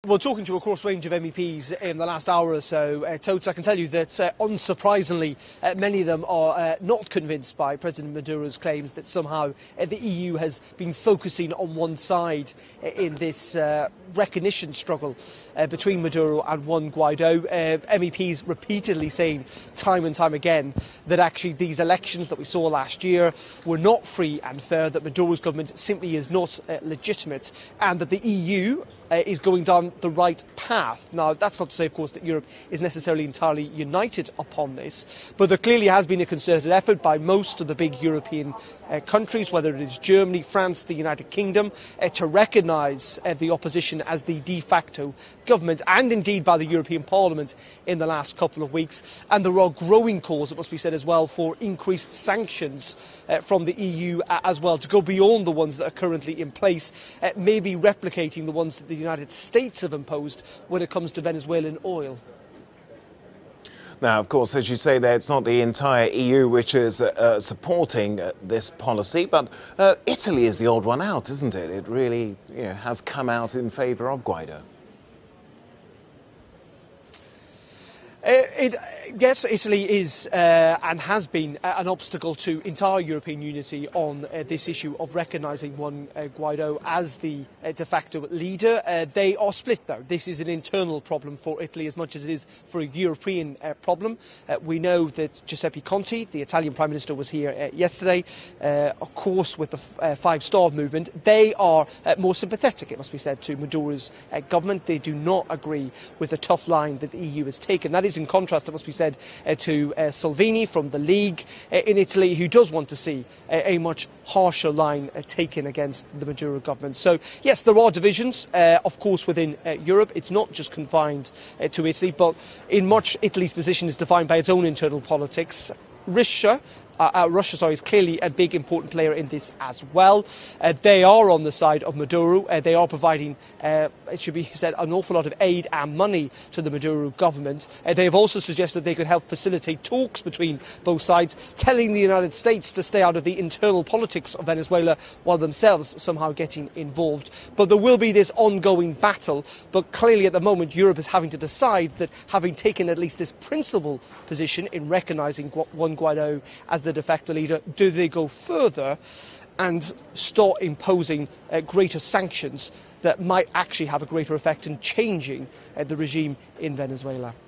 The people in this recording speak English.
Well, talking to a cross range of MEPs in the last hour or so, Totes, I can tell you that, unsurprisingly, many of them are not convinced by President Maduro's claims that somehow the EU has been focusing on one side in this recognition struggle between Maduro and Juan Guaido. MEPs repeatedly saying time and time again that actually these elections that we saw last year were not free and fair, that Maduro's government simply is not legitimate, and that the EU is going down the right path. Now, that's not to say, of course, that Europe is necessarily entirely united upon this, but there clearly has been a concerted effort by most of the big European countries, whether it is Germany, France, the United Kingdom, to recognise the opposition as the de facto government, and indeed by the European Parliament in the last couple of weeks. And there are growing calls, it must be said as well, for increased sanctions from the EU as well, to go beyond the ones that are currently in place, maybe replicating the ones that the United States have imposed when it comes to Venezuelan oil. Now, of course, as you say there, it's not the entire EU which is supporting this policy, but Italy is the odd one out, isn't it? It really has come out in favour of Guaido. Yes, Italy is and has been an obstacle to entire European unity on this issue of recognising Juan Guaido as the de facto leader. They are split, though. This is an internal problem for Italy as much as it is for a European problem. We know that Giuseppe Conte, the Italian Prime Minister, was here yesterday, of course, with the Five-Star Movement. They are more sympathetic, it must be said, to Maduro's government. They do not agree with the tough line that the EU has taken. That is in contrast, it must be said, to Salvini from the League in Italy, who does want to see a much harsher line taken against the Maduro government. So, yes, there are divisions, of course, within Europe. It's not just confined to Italy, but in much Italy's position is defined by its own internal politics. Russia is clearly a big, important player in this as well. They are on the side of Maduro. They are providing, it should be said, an awful lot of aid and money to the Maduro government. They have also suggested they could help facilitate talks between both sides, telling the United States to stay out of the internal politics of Venezuela while themselves somehow getting involved. But there will be this ongoing battle. But clearly at the moment, Europe is having to decide that, having taken at least this principal position in recognising Juan Guaido as the de facto leader, do they go further and start imposing greater sanctions that might actually have a greater effect in changing the regime in Venezuela?